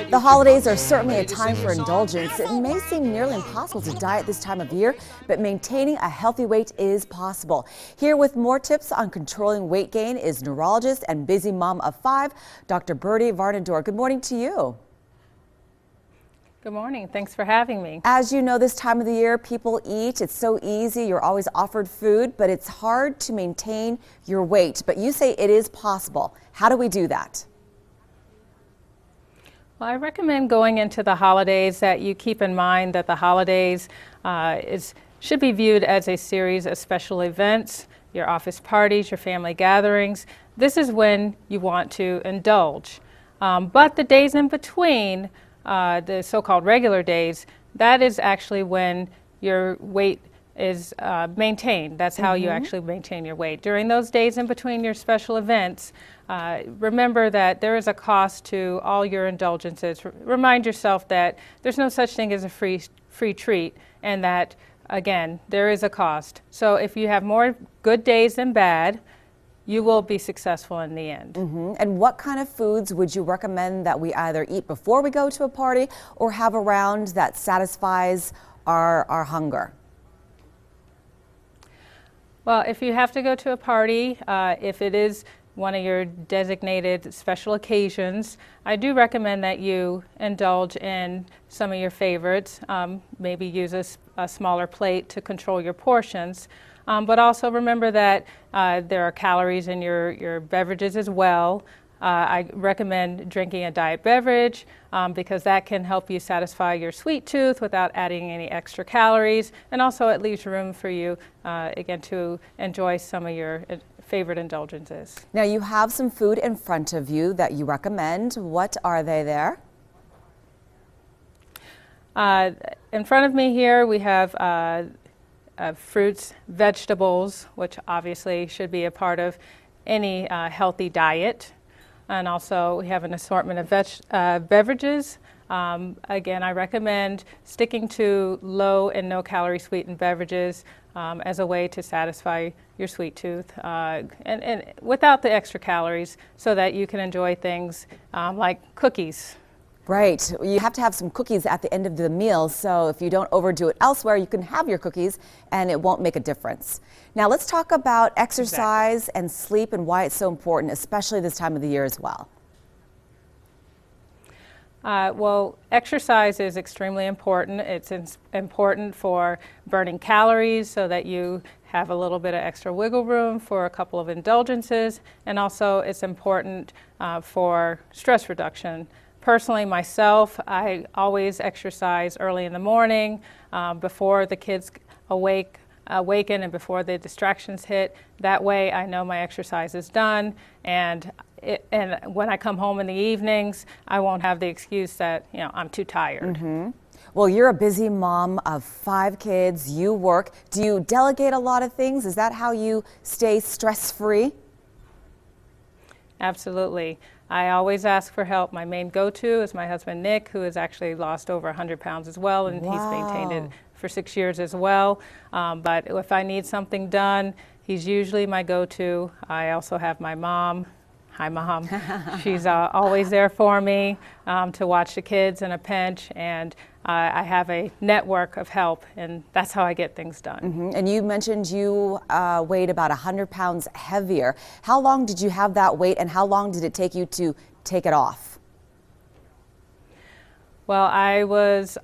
The holidays are certainly a time for indulgence. It may seem nearly impossible to diet this time of year, but maintaining a healthy weight is possible. Here with more tips on controlling weight gain is neurologist and busy mom of 5, Dr. Birdie Varnedore. Good morning to you. Good morning. Thanks for having me. As you know, this time of the year, people eat. It's so easy. You're always offered food, but it's hard to maintain your weight. But you say it is possible. How do we do that? Well, I recommend going into the holidays that you keep in mind that the holidays should be viewed as a series of special events, your office parties, your family gatherings. This is when you want to indulge. But the days in between, the so-called regular days, that is actually when your weight is maintained. That's how you actually maintain your weight. During those days in between your special events, remember that there is a cost to all your indulgences. Remind yourself that there's no such thing as a free treat, and that, again, there is a cost. So if you have more good days than bad, you will be successful in the end. And what kind of foods would you recommend that we either eat before we go to a party or have around that satisfies our hunger? Well, if you have to go to a party, if it is one of your designated special occasions, I do recommend that you indulge in some of your favorites. Maybe use a smaller plate to control your portions. But also remember that there are calories in your beverages as well. I recommend drinking a diet beverage because that can help you satisfy your sweet tooth without adding any extra calories, and also it leaves room for you, again, to enjoy some of your favorite indulgences. Now you have some food in front of you that you recommend. What are they there? In front of me here we have fruits, vegetables, which obviously should be a part of any healthy diet. And also we have an assortment of beverages. Again, I recommend sticking to low and no calorie sweetened beverages as a way to satisfy your sweet tooth and without the extra calories, so that you can enjoy things like cookies. Right. You have to have some cookies at the end of the meal, so if you don't overdo it elsewhere, you can have your cookies and it won't make a difference. Now let's talk about exercise and sleep and why it's so important, especially this time of the year as well. Well, exercise is extremely important. It's important for burning calories so that you have a little bit of extra wiggle room for a couple of indulgences, and also it's important for stress reduction. Personally, myself, I always exercise early in the morning before the kids awaken and before the distractions hit. That way I know my exercise is done, and when I come home in the evenings, I won't have the excuse that, you know, I'm too tired. Well, you're a busy mom of 5 kids, you work. Do you delegate a lot of things? Is that how you stay stress-free? Absolutely. I always ask for help. My main go-to is my husband, Nick, who has actually lost over 100 pounds as well, and he's maintained it for 6 years as well. But if I need something done, he's usually my go-to. I also have my mom. Hi, Mom. She's always there for me to watch the kids in a pinch, and I have a network of help, and that's how I get things done. And you mentioned you weighed about 100 pounds heavier. How long did you have that weight, and how long did it take you to take it off? Well, I was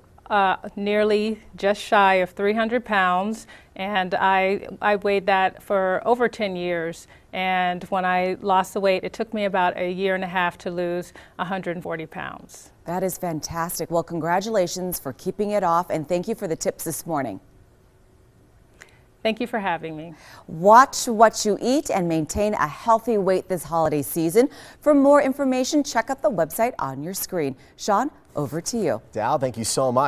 nearly just shy of 300 pounds, and I weighed that for over 10 years. And when I lost the weight, it took me about a year and a half to lose 140 pounds. That is fantastic. Well, congratulations for keeping it off, and thank you for the tips this morning. Thank you for having me. Watch what you eat and maintain a healthy weight this holiday season. For more information, check out the website on your screen. Sean, over to you. Dal, thank you so much.